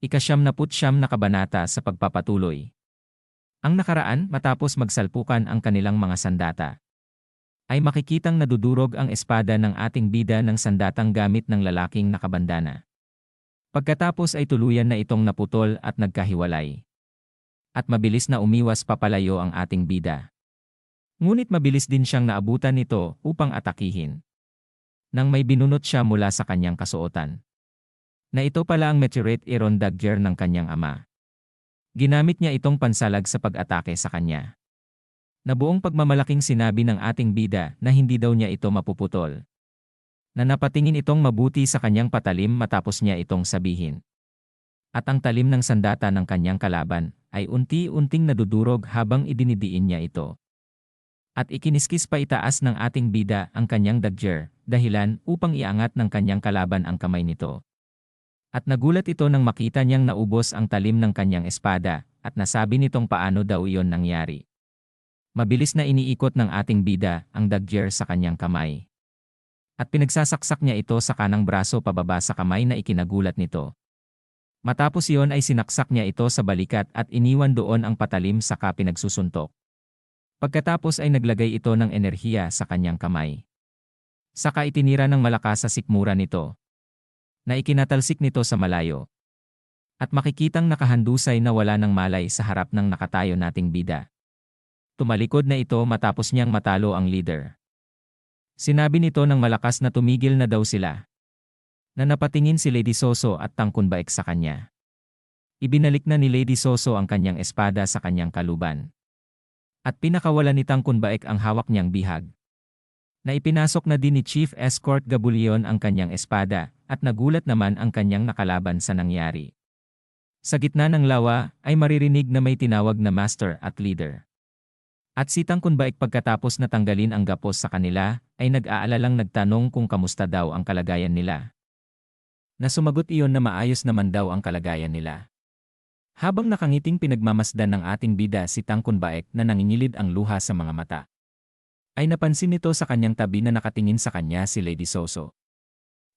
Ika-siyam na kabanata sa pagpapatuloy. Ang nakaraan matapos magsalpukan ang kanilang mga sandata, ay makikitang nadudurog ang espada ng ating bida ng sandatang gamit ng lalaking nakabandana. Pagkatapos ay tuluyan na itong naputol at nagkahiwalay. At mabilis na umiwas papalayo ang ating bida. Ngunit mabilis din siyang naabutan nito upang atakihin. Nang may binunot siya mula sa kanyang kasuotan, na ito pala ang meteorite iron dagger ng kanyang ama. Ginamit niya itong pansalag sa pag-atake sa kanya. Na buong pagmamalaking sinabi ng ating bida na hindi daw niya ito mapuputol. Na napatingin itong mabuti sa kanyang patalim matapos niya itong sabihin. At ang talim ng sandata ng kanyang kalaban ay unti-unting nadudurog habang idinidiin niya ito. At ikiniskis pa itaas ng ating bida ang kanyang dagger, dahilan upang iangat ng kanyang kalaban ang kamay nito. At nagulat ito nang makita niyang naubos ang talim ng kanyang espada, at nasabi nitong paano daw iyon nangyari. Mabilis na iniikot ng ating bida ang dagger sa kanyang kamay. At pinagsasaksak niya ito sa kanang braso pababa sa kamay na ikinagulat nito. Matapos iyon ay sinaksak niya ito sa balikat at iniwan doon ang patalim saka pinagsusuntok. Pagkatapos ay naglagay ito ng enerhiya sa kanyang kamay. Saka itinira ng malakas sa sikmura nito, na ikinatalsik nito sa malayo. At makikitang nakahandusay na wala ng malay sa harap ng nakatayo nating bida. Tumalikod na ito matapos niyang matalo ang leader. Sinabi nito ng malakas na tumigil na daw sila. Na napatingin si Lady Soso at Tangkun Baek sa kanya. Ibinalik na ni Lady Soso ang kanyang espada sa kanyang kaluban. At pinakawalan ni Tangkun Baek ang hawak niyang bihag. Na ipinasok na din ni Chief Escort Gabulion ang kanyang espada, at nagulat naman ang kanyang nakalaban sa nangyari. Sa gitna ng lawa ay maririnig na may tinawag na master at leader. At si Tangkun Baek pagkatapos na tanggalin ang gapos sa kanila, ay nag-aalalang nagtanong kung kamusta daw ang kalagayan nila. Na sumagot iyon na maayos naman daw ang kalagayan nila. Habang nakangiting pinagmamasdan ng ating bida si Tangkun Baek na nangingilid ang luha sa mga mata, ay napansin nito sa kanyang tabi na nakatingin sa kanya si Lady Soso.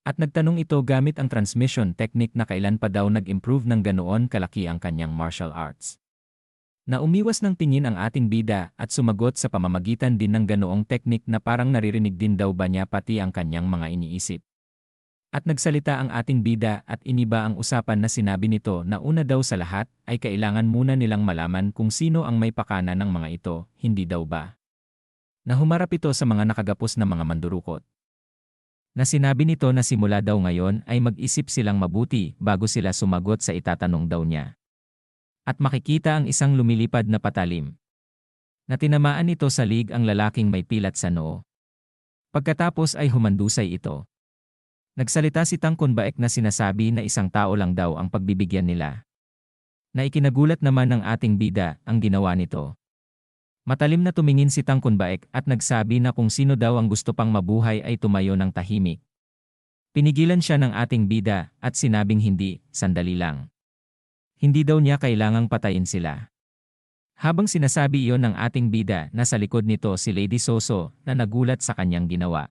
At nagtanong ito gamit ang transmission technique na kailan pa daw nag-improve ng ganoon kalaki ang kanyang martial arts. Na umiwas ng tingin ang ating bida at sumagot sa pamamagitan din ng ganoong technique na parang naririnig din daw ba niya pati ang kanyang mga iniisip. At nagsalita ang ating bida at iniba ang usapan na sinabi nito na una daw sa lahat ay kailangan muna nilang malaman kung sino ang may pakana ng mga ito, hindi daw ba. Na humarap ito sa mga nakagapos na mga mandurukot. Na sinabi nito na simula daw ngayon ay mag-isip silang mabuti bago sila sumagot sa itatanong daw niya. At makikita ang isang lumilipad na patalim. Na tinamaan nito sa lig ang lalaking may pilat sa noo. Pagkatapos ay humandusay ito. Nagsalita si Tangkun Baek na sinasabi na isang tao lang daw ang pagbibigyan nila. Na ikinagulat naman ng ating bida ang ginawa nito. Matalim na tumingin si Tangkun Baek at nagsabi na kung sino daw ang gusto pang mabuhay ay tumayo ng tahimik. Pinigilan siya ng ating bida at sinabing hindi, sandali lang. Hindi daw niya kailangang patayin sila. Habang sinasabi iyon ng ating bida na sa likod nito si Lady Soso na nagulat sa kanyang ginawa.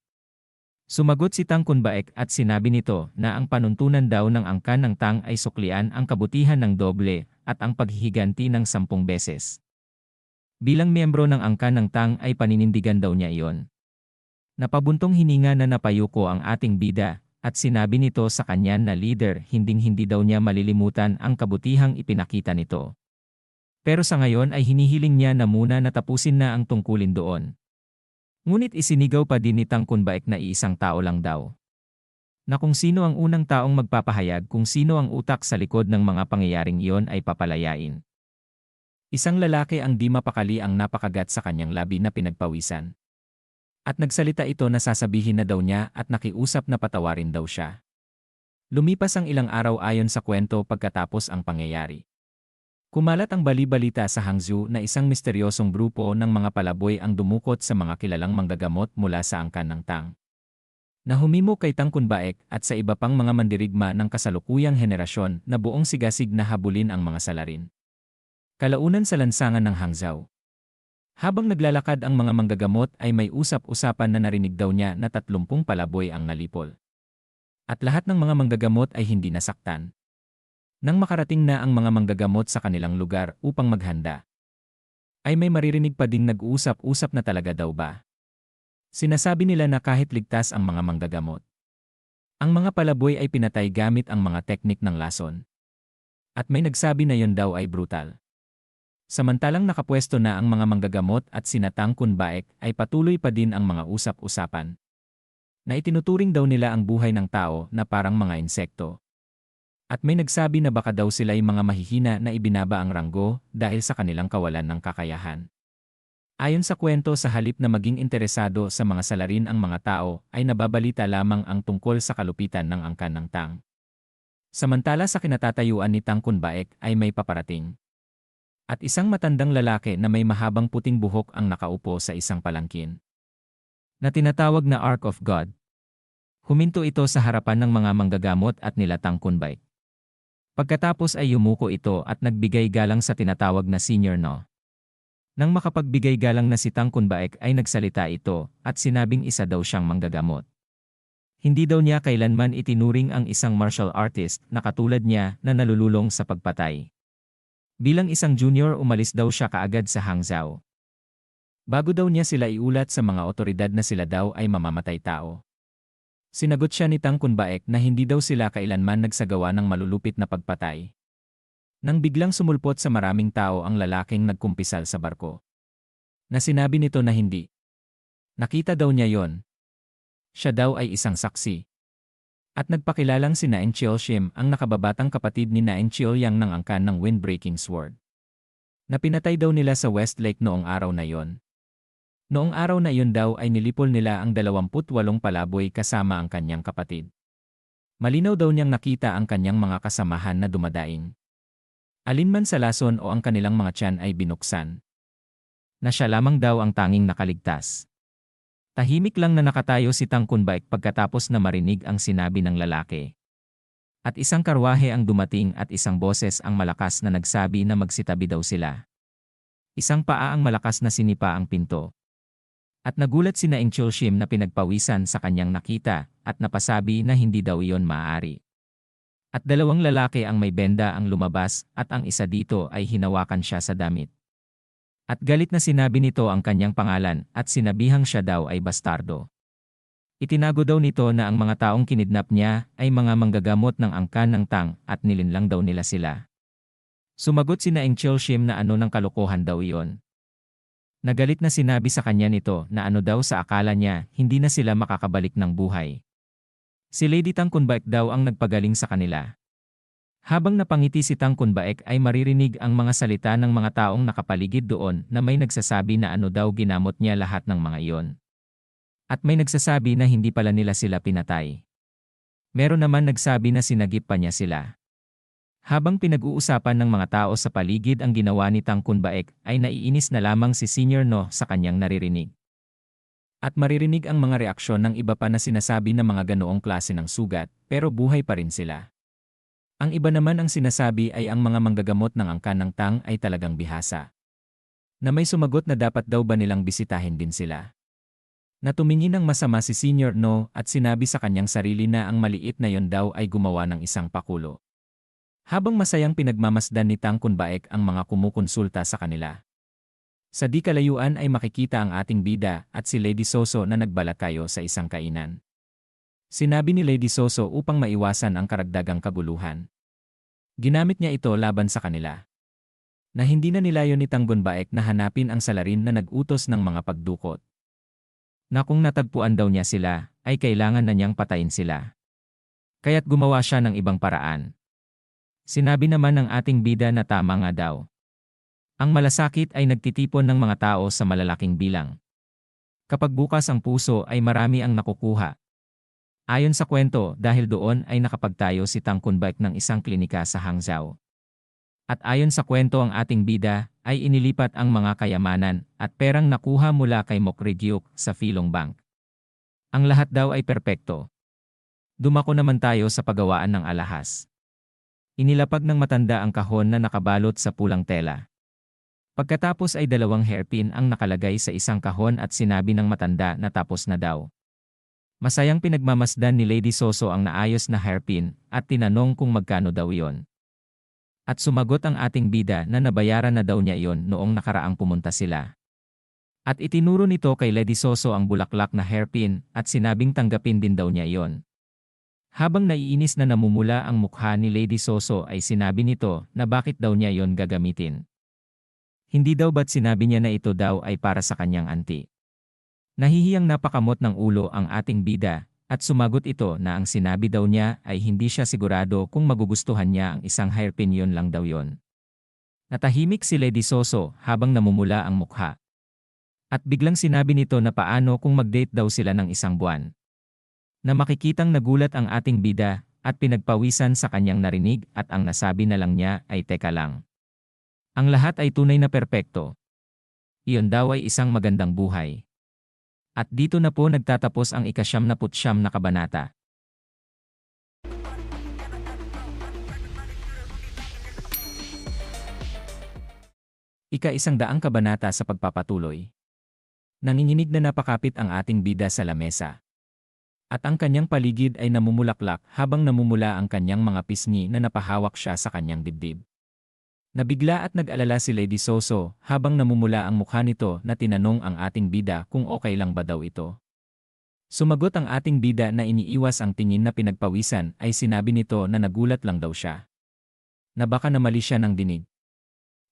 Sumagot si Tangkun Baek at sinabi nito na ang panuntunan daw ng angkan ng Tang ay suklian ang kabutihan ng doble at ang paghihiganti ng 10 beses. Bilang miyembro ng angkan ng Tang ay paninindigan daw niya iyon. Napabuntong hininga na napayuko ang ating bida at sinabi nito sa kanya na leader hinding-hindi daw niya malilimutan ang kabutihang ipinakita nito. Pero sa ngayon ay hinihiling niya na muna natapusin na ang tungkulin doon. Ngunit isinigaw pa din ni Tangkun Baek na iisang tao lang daw. Na kung sino ang unang taong magpapahayag kung sino ang utak sa likod ng mga pangyayaring iyon ay papalayain. Isang lalaki ang di mapakali ang napakagat sa kanyang labi na pinagpawisan. At nagsalita ito na sasabihin na daw niya at nakiusap na patawarin daw siya. Lumipas ang ilang araw ayon sa kwento pagkatapos ang pangyayari. Kumalat ang bali-balita sa Hangzhou na isang misteryosong grupo ng mga palaboy ang dumukot sa mga kilalang manggagamot mula sa angkan ng Tang. Na humimo kay Tangkun Baek at sa iba pang mga mandirigma ng kasalukuyang henerasyon na buong sigasig na habulin ang mga salarin. Kalaunan sa lansangan ng Hangzhou. Habang naglalakad ang mga manggagamot ay may usap-usapan na narinig daw niya na 30 palaboy ang nalipol. At lahat ng mga manggagamot ay hindi nasaktan. Nang makarating na ang mga manggagamot sa kanilang lugar upang maghanda, ay may maririnig pa ding nag-uusap-usap na talaga daw ba. Sinasabi nila na kahit ligtas ang mga manggagamot, ang mga palaboy ay pinatay gamit ang mga teknik ng lason. At may nagsabi na yon daw ay brutal. Samantalang nakapwesto na ang mga manggagamot at sina Tang Kunbaek ay patuloy pa din ang mga usap-usapan. Na itinuturing daw nila ang buhay ng tao na parang mga insekto. At may nagsabi na baka daw sila'y mga mahihina na ibinaba ang ranggo dahil sa kanilang kawalan ng kakayahan. Ayon sa kwento, sa halip na maging interesado sa mga salarin ang mga tao ay nababalita lamang ang tungkol sa kalupitan ng angkan ng Tang. Samantala sa kinatatayuan ni Tang Kunbaek ay may paparating. At isang matandang lalaki na may mahabang puting buhok ang nakaupo sa isang palangkin na tinatawag na Ark of God. Huminto ito sa harapan ng mga manggagamot at nila Tang Kunbaek. Pagkatapos ay yumuko ito at nagbigay galang sa tinatawag na senior no. Nang makapagbigay galang na si Tang Kunbaek ay nagsalita ito at sinabing isa daw siyang manggagamot. Hindi daw niya kailanman itinuring ang isang martial artist na katulad niya na nalululong sa pagpatay. Bilang isang junior umalis daw siya kaagad sa Hangzhou. Bago daw niya sila iulat sa mga otoridad na sila daw ay mamamatay tao. Sinagot siya ni Tang Kunbaek na hindi daw sila kailanman nagsagawa ng malulupit na pagpatay. Nang biglang sumulpot sa maraming tao ang lalaking nagkumpisal sa barko. Na sinabi nito na hindi. Nakita daw niya yon. Siya daw ay isang saksi. At nagpakilalang si Nain Chiolshim ang nakababatang kapatid ni Nain Chiolyang ng angkan ng Windbreaking Sword. Napinatay daw nila sa Westlake noong araw na yon. Noong araw na iyon daw ay nilipol nila ang 28 palaboy kasama ang kanyang kapatid. Malinaw daw niyang nakita ang kanyang mga kasamahan na dumadaing. Alinman sa lason o ang kanilang mga tiyan ay binuksan. Na siya lamang daw ang tanging nakaligtas. Tahimik lang na nakatayo si Tang Kunbaek pagkatapos na marinig ang sinabi ng lalaki. At isang karwahe ang dumating at isang boses ang malakas na nagsabi na magsitabi daw sila. Isang paa ang malakas na sinipa ang pinto. At nagulat si Naing Chiolshim na pinagpawisan sa kanyang nakita at napasabi na hindi daw iyon maaari. At dalawang lalaki ang may benda ang lumabas at ang isa dito ay hinawakan siya sa damit. At galit na sinabi nito ang kanyang pangalan at sinabihang siya daw ay bastardo. Itinago daw nito na ang mga taong kinidnap niya ay mga manggagamot ng angkan ng Tang at nilinlang daw nila sila. Sumagot si Naing Chiolshim na ano ng kalokohan daw iyon. Nagalit na sinabi sa kanya nito na ano daw sa akala niya hindi na sila makakabalik ng buhay. Si Lady Tang Kunbaek daw ang nagpagaling sa kanila. Habang napangiti si Tang Kunbaek ay maririnig ang mga salita ng mga taong nakapaligid doon na may nagsasabi na ano daw ginamot niya lahat ng mga iyon. At may nagsasabi na hindi pala nila sila pinatay. Meron naman nagsabi na sinagip pa niya sila. Habang pinag-uusapan ng mga tao sa paligid ang ginawa ni Tang Kunbaek ay naiinis na lamang si Senior No sa kanyang naririnig. At maririnig ang mga reaksyon ng iba pa na sinasabi na mga ganoong klase ng sugat pero buhay pa rin sila. Ang iba naman ang sinasabi ay ang mga manggagamot ng angkan ng Tang ay talagang bihasa. Na may sumagot na dapat daw ba nilang bisitahin din sila. Na tumingin ng masama si Senior No at sinabi sa kanyang sarili na ang maliit na yon daw ay gumawa ng isang pakulo. Habang masayang pinagmamasdan ni Tang Kunbaek ang mga kumukonsulta sa kanila. Sa di kalayuan ay makikita ang ating bida at si Lady Soso na nagbalakayo sa isang kainan. Sinabi ni Lady Soso upang maiwasan ang karagdagang kaguluhan. Ginamit niya ito laban sa kanila. Na hindi na nilayon ni Tang Kunbaek na hanapin ang salarin na nag-utos ng mga pagdukot. Na kung natagpuan daw niya sila, ay kailangan na niyang patayin sila. Kaya't gumawa siya ng ibang paraan. Sinabi naman ng ating bida na tama nga daw. Ang malasakit ay nagtitipon ng mga tao sa malalaking bilang. Kapag bukas ang puso ay marami ang nakukuha. Ayon sa kwento, dahil doon ay nakapagtayo si Tang Kunbaek ng isang klinika sa Hangzhou. At ayon sa kwento ang ating bida ay inilipat ang mga kayamanan at perang nakuha mula kay Mokrigyuk sa Filong Bank. Ang lahat daw ay perpekto. Dumako naman tayo sa paggawaan ng alahas. Inilapag ng matanda ang kahon na nakabalot sa pulang tela. Pagkatapos ay 2 hairpin ang nakalagay sa isang kahon at sinabi ng matanda na tapos na daw. Masayang pinagmamasdan ni Lady Soso ang naayos na hairpin at tinanong kung magkano daw iyon. At sumagot ang ating bida na nabayaran na daw niya iyon noong nakaraang pumunta sila. At itinuro nito kay Lady Soso ang bulaklak na hairpin at sinabing tanggapin din daw niya iyon. Habang naiinis na namumula ang mukha ni Lady Soso ay sinabi nito na bakit daw niya iyon gagamitin. Hindi daw ba't sinabi niya na ito daw ay para sa kanyang auntie. Nahihiyang napakamot ng ulo ang ating bida at sumagot ito na ang sinabi daw niya ay hindi siya sigurado kung magugustuhan niya ang isang hairpin, yon lang daw yon. Natahimik si Lady Soso habang namumula ang mukha. At biglang sinabi nito na paano kung mag-date daw sila ng isang buwan. Na makikitang nagulat ang ating bida at pinagpawisan sa kanyang narinig at ang nasabi na lang niya ay teka lang. Ang lahat ay tunay na perpekto. Iyon daw ay isang magandang buhay. At dito na po nagtatapos ang ika-siyam na kabanata. Ika-100 kabanata sa pagpapatuloy. Nanginginig na napakapit ang ating bida sa lamesa. At ang kanyang paligid ay namumulaklak habang namumula ang kanyang mga pisngi na napahawak siya sa kanyang dibdib. Nabigla at nag-alala si Lady Soso habang namumula ang mukha nito na tinanong ang ating bida kung okay lang ba daw ito. Sumagot ang ating bida na iniiwas ang tingin na pinagpawisan ay sinabi nito na nagulat lang daw siya. Na baka namali siya ng dinig.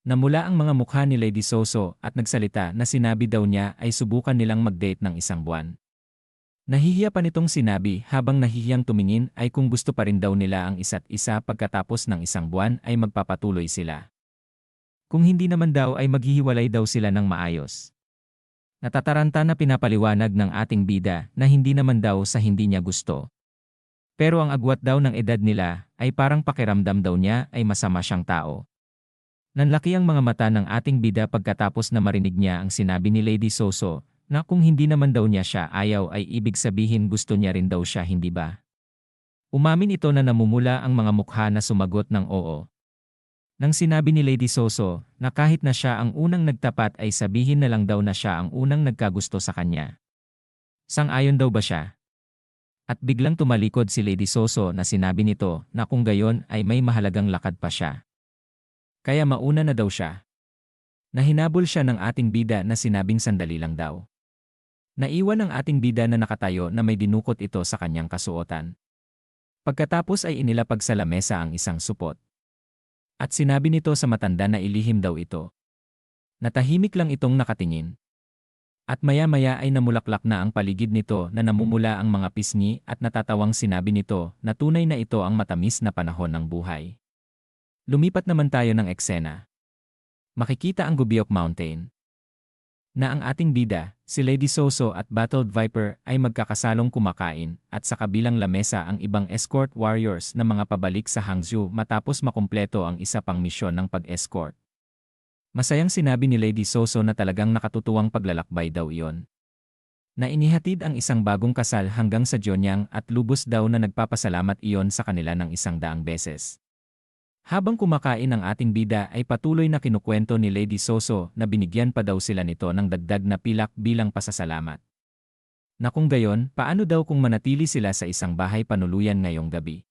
Namula ang mga mukha ni Lady Soso at nagsalita na sinabi daw niya ay subukan nilang mag-date ng isang buwan. Nahihiya pa nitong sinabi habang nahihiyang tumingin ay kung gusto pa rin daw nila ang isa't isa pagkatapos ng isang buwan ay magpapatuloy sila. Kung hindi naman daw ay maghihiwalay daw sila ng maayos. Natataranta na pinapaliwanag ng ating bida na hindi naman daw sa hindi niya gusto. Pero ang agwat daw ng edad nila ay parang pakiramdam daw niya ay masama siyang tao. Nanlaki ang mga mata ng ating bida pagkatapos na marinig niya ang sinabi ni Lady Soso na kung hindi naman daw niya siya ayaw ay ibig sabihin gusto niya rin daw siya, hindi ba? Umamin ito na namumula ang mga mukha na sumagot ng oo. Nang sinabi ni Lady Soso na kahit na siya ang unang nagtapat ay sabihin na lang daw na siya ang unang nagkagusto sa kanya. Sang-ayon daw ba siya? At biglang tumalikod si Lady Soso na sinabi nito na kung gayon ay may mahalagang lakad pa siya. Kaya mauna na daw siya. Nahinabol siya ng ating bida na sinabing sandali lang daw. Naiwan ang ating bida na nakatayo na may dinukot ito sa kanyang kasuotan. Pagkatapos ay inilapag sa lamesa ang isang supot. At sinabi nito sa matanda na ilihim daw ito. Natahimik lang itong nakatingin. At maya-maya ay namulaklak na ang paligid nito na namumula ang mga pisngi at natatawang sinabi nito na tunay na ito ang matamis na panahon ng buhay. Lumipat naman tayo ng eksena. Makikita ang Gubiok Mountain. Na ang ating bida, si Lady Soso at Battled Viper ay magkakasalong kumakain at sa kabilang lamesa ang ibang escort warriors na mga pabalik sa Hangzhou matapos makumpleto ang isa pang misyon ng pag-escort. Masayang sinabi ni Lady Soso na talagang nakatutuwang paglalakbay daw iyon. Na inihatid ang isang bagong kasal hanggang sa Jionyang at lubos daw na nagpapasalamat iyon sa kanila ng 100 beses. Habang kumakain ang ating bida ay patuloy na kinukwento ni Lady Soso na binigyan pa daw sila nito ng dagdag na pilak bilang pasasalamat. Na kung gayon, paano daw kung manatili sila sa isang bahay panuluyan ngayong gabi?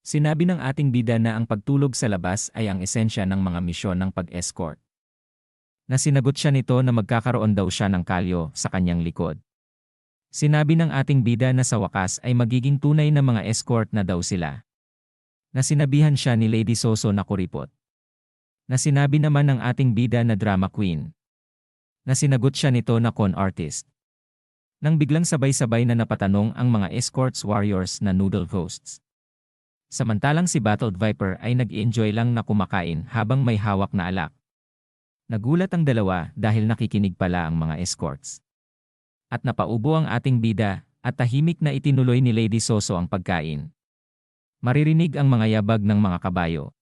Sinabi ng ating bida na ang pagtulog sa labas ay ang esensya ng mga misyon ng pag-escort. Na sinagot siya nito na magkakaroon daw siya ng kalyo sa kanyang likod. Sinabi ng ating bida na sa wakas ay magiging tunay na mga escort na daw sila. Na sinabihan siya ni Lady Soso na kuripot. Na sinabi naman ng ating bida na drama queen. Na sinagot siya nito na con artist. Nang biglang sabay-sabay na napatanong ang mga escorts warriors na noodle ghosts. Samantalang si Battled Viper ay nag-enjoy lang na kumakain habang may hawak na alak. Nagulat ang dalawa dahil nakikinig pala ang mga escorts. At napaubo ang ating bida at tahimik na itinuloy ni Lady Soso ang pagkain. Maririnig ang mga yabag ng mga kabayo.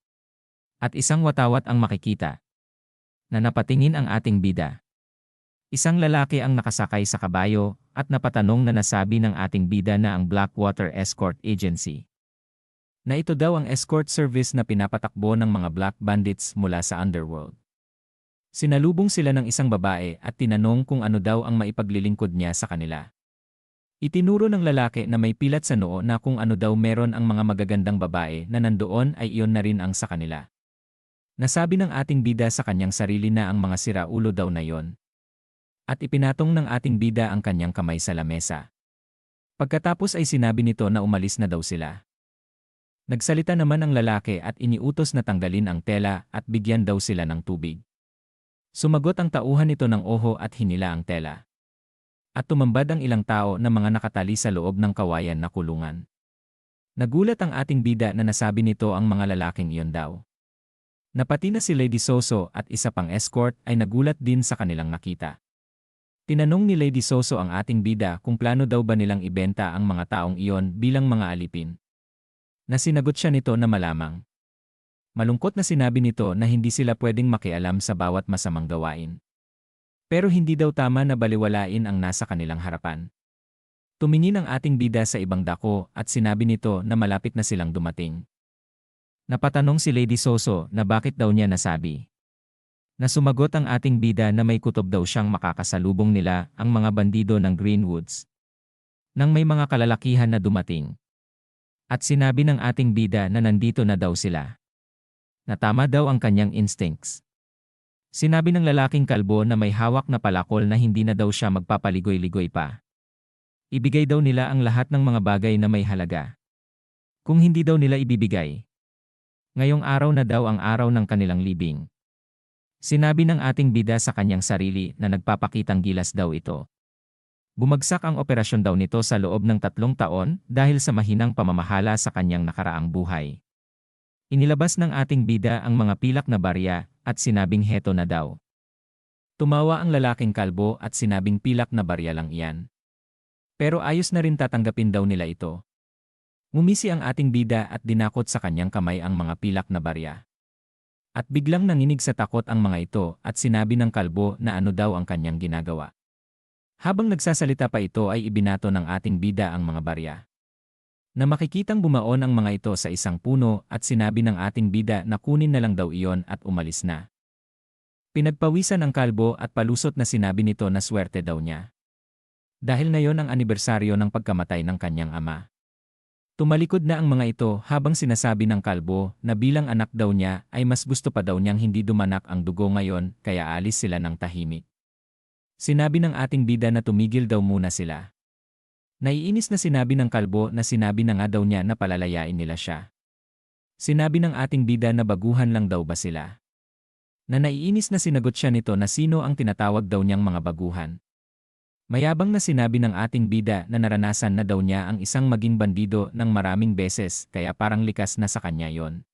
At isang watawat ang makikita. Na napatingin ang ating bida. Isang lalaki ang nakasakay sa kabayo at napatanong na nasabi ng ating bida na ang Blackwater Escort Agency. Na ito daw ang escort service na pinapatakbo ng mga black bandits mula sa underworld. Sinalubong sila ng isang babae at tinanong kung ano daw ang maipaglilingkod niya sa kanila. Itinuro ng lalaki na may pilat sa noo na kung ano daw meron ang mga magagandang babae na nandoon ay iyon na rin ang sa kanila. Nasabi ng ating bida sa kanyang sarili na ang mga siraulo daw na yon. At ipinatong ng ating bida ang kanyang kamay sa lamesa. Pagkatapos ay sinabi nito na umalis na daw sila. Nagsalita naman ang lalaki at iniutos na tanggalin ang tela at bigyan daw sila ng tubig. Sumagot ang tauhan nito ng oho at hinila ang tela. At tumambad ang ilang tao na mga nakatali sa loob ng kawayan na kulungan. Nagulat ang ating bida na nasabi nito ang mga lalaking iyon daw. Napati na si Lady Soso at isa pang escort ay nagulat din sa kanilang nakita. Tinanong ni Lady Soso ang ating bida kung plano daw ba nilang ibenta ang mga taong iyon bilang mga alipin. Nasinagot siya nito na malamang. Malungkot na sinabi nito na hindi sila pwedeng makialam sa bawat masamang gawain. Pero hindi daw tama na baliwalain ang nasa kanilang harapan. Tumingin ang ating bida sa ibang dako at sinabi nito na malapit na silang dumating. Napatanong si Lady Soso na bakit daw niya nasabi. Nasumagot ang ating bida na may kutob daw siyang makakasalubong nila ang mga bandido ng Greenwoods. Nang may mga kalalakihan na dumating. At sinabi ng ating bida na nandito na daw sila. Natama daw ang kanyang instincts. Sinabi ng lalaking kalbo na may hawak na palakol na hindi na daw siya magpapaligoy-ligoy pa. Ibigay daw nila ang lahat ng mga bagay na may halaga. Kung hindi daw nila ibibigay. Ngayong araw na daw ang araw ng kanilang libing. Sinabi ng ating bida sa kanyang sarili na nagpapakitang gilas daw ito. Bumagsak ang operasyon daw nito sa loob ng 3 taon dahil sa mahinang pamamahala sa kanyang nakaraang buhay. Inilabas ng ating bida ang mga pilak na barya at sinabing heto na daw. Tumawa ang lalaking kalbo at sinabing pilak na barya lang iyan. Pero ayos na rin tatanggapin daw nila ito. Ngumisi ang ating bida at dinakot sa kanyang kamay ang mga pilak na barya. At biglang nanginig sa takot ang mga ito at sinabi ng kalbo na ano daw ang kanyang ginagawa. Habang nagsasalita pa ito ay ibinato ng ating bida ang mga barya. Na makikitang bumaon ang mga ito sa isang puno at sinabi ng ating bida na kunin na lang daw iyon at umalis na. Pinagpawisan ang kalbo at palusot na sinabi nito na swerte daw niya. Dahil na yon ang anibersaryo ng pagkamatay ng kanyang ama. Tumalikod na ang mga ito habang sinasabi ng kalbo na bilang anak daw niya ay mas gusto pa daw niyang hindi dumanak ang dugo ngayon kaya alis sila ng tahimik. Sinabi ng ating bida na tumigil daw muna sila. Naiinis na sinabi ng kalbo na sinabi na nga daw niya na palalayain nila siya. Sinabi ng ating bida na baguhan lang daw ba sila. Na naiinis na sinagot siya nito na sino ang tinatawag daw niyang mga baguhan. Mayabang na sinabi ng ating bida na naranasan na daw niya ang isang maging bandido ng maraming beses kaya parang likas na sa kanya yon.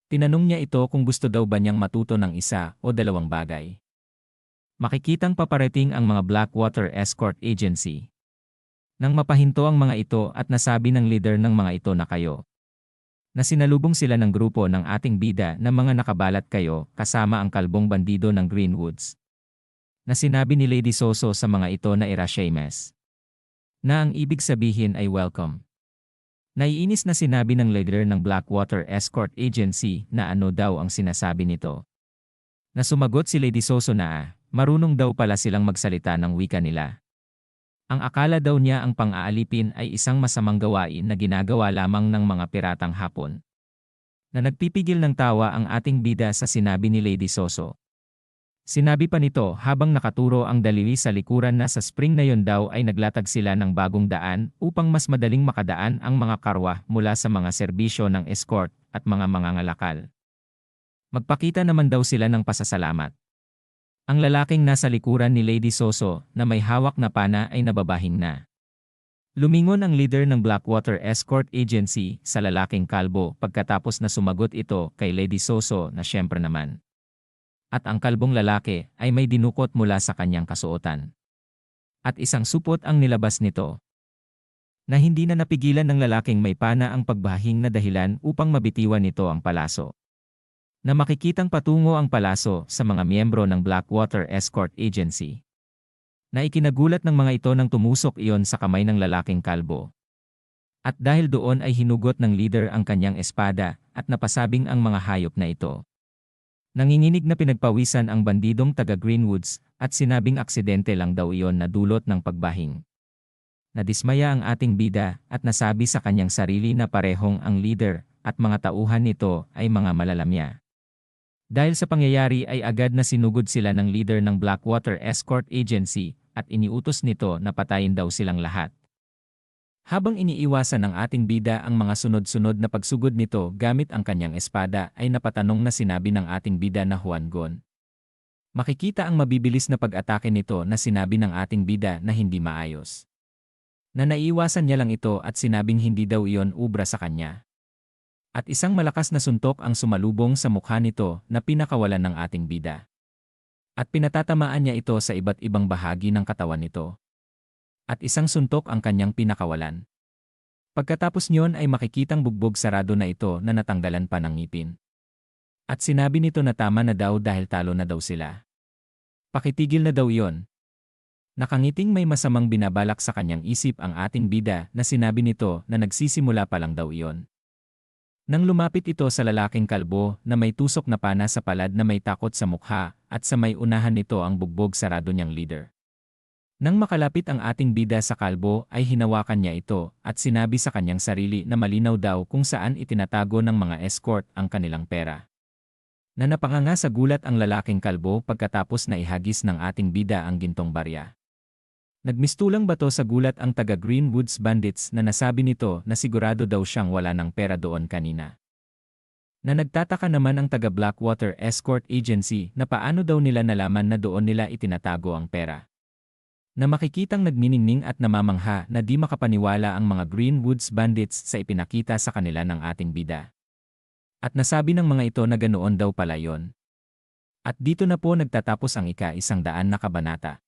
Tinanong niya ito kung gusto daw ba niyang matuto ng isa o dalawang bagay. Makikitang paparating ang mga Blackwater Escort Agency. Nang mapahinto ang mga ito at nasabi ng leader ng mga ito na kayo. Na sinalubong sila ng grupo ng ating bida na mga nakabalat kayo kasama ang kalbong bandido ng Greenwoods. Na sinabi ni Lady Soso sa mga ito na irashames. Na ang ibig sabihin ay welcome. Naiinis na sinabi ng leader ng Blackwater Escort Agency na ano daw ang sinasabi nito. Na sumagot si Lady Soso na marunong daw pala silang magsalita ng wika nila. Ang akala daw niya ang pang-aalipin ay isang masamang gawain na ginagawa lamang ng mga piratang Hapon. Na nagpipigil ng tawa ang ating bida sa sinabi ni Lady Soso. Sinabi pa nito habang nakaturo ang daliri sa likuran na sa spring na yon daw ay naglatag sila ng bagong daan upang mas madaling makadaan ang mga karwa mula sa mga serbisyo ng escort at mga mangangalakal. Magpakita naman daw sila ng pasasalamat. Ang lalaking nasa likuran ni Lady Soso na may hawak na pana ay nababahing na. Lumingon ang leader ng Blackwater Escort Agency sa lalaking kalbo pagkatapos na sumagot ito kay Lady Soso na siyempre naman. At ang kalbong lalaki ay may dinukot mula sa kanyang kasuotan. At isang supot ang nilabas nito. Na hindi na napigilan ng lalaking may pana ang pagbahing na dahilan upang mabitiwan nito ang palaso. Na makikitang patungo ang palaso sa mga miyembro ng Blackwater Escort Agency. Na ikinagulat ng mga ito nang tumusok iyon sa kamay ng lalaking kalbo. At dahil doon ay hinugot ng leader ang kanyang espada at napasabing ang mga hayop na ito. Nanginginig na pinagpawisan ang bandidong taga Greenwoods at sinabing aksidente lang daw iyon na dulot ng pagbahing. Nadismaya ang ating bida at nasabi sa kanyang sarili na parehong ang leader at mga tauhan nito ay mga malalamya. Dahil sa pangyayari ay agad na sinugod sila ng leader ng Blackwater Escort Agency at iniutos nito na patayin daw silang lahat. Habang iniiwasan ng ating bida ang mga sunod-sunod na pagsugod nito gamit ang kanyang espada ay napatanong na sinabi ng ating bida na Juan Gon. Makikita ang mabibilis na pag-atake nito na sinabi ng ating bida na hindi maayos. Na naiiwasan niya lang ito at sinabing hindi daw iyon ubra sa kanya. At isang malakas na suntok ang sumalubong sa mukha nito na pinakawalan ng ating bida. At pinatatamaan niya ito sa iba't ibang bahagi ng katawan nito. At isang suntok ang kanyang pinakawalan. Pagkatapos niyon ay makikitang bugbog sarado na ito na natanggalan pa ng ngipin. At sinabi nito na tama na daw dahil talo na daw sila. Pakitigil na daw iyon. Nakangiting may masamang binabalak sa kanyang isip ang ating bida na sinabi nito na nagsisimula pa lang daw iyon. Nang lumapit ito sa lalaking kalbo na may tusok na pana sa palad na may takot sa mukha at sa may unahan nito ang bugbog sarado niyang leader. Nang makalapit ang ating bida sa kalbo ay hinawakan niya ito at sinabi sa kanyang sarili na malinaw daw kung saan itinatago ng mga escort ang kanilang pera. Na napanganga sa gulat ang lalaking kalbo pagkatapos na ihagis ng ating bida ang gintong barya. Nagmistulang bato sa gulat ang taga Greenwoods Bandits na nasabi nito na sigurado daw siyang wala ng pera doon kanina. Na nagtataka naman ang taga Blackwater Escort Agency na paano daw nila nalaman na doon nila itinatago ang pera. Na makikitang nagniningning at namamangha na di makapaniwala ang mga Greenwoods Bandits sa ipinakita sa kanila ng ating bida. At nasabi ng mga ito na ganoon daw pala yon. At dito na po nagtatapos ang ika-100 na kabanata.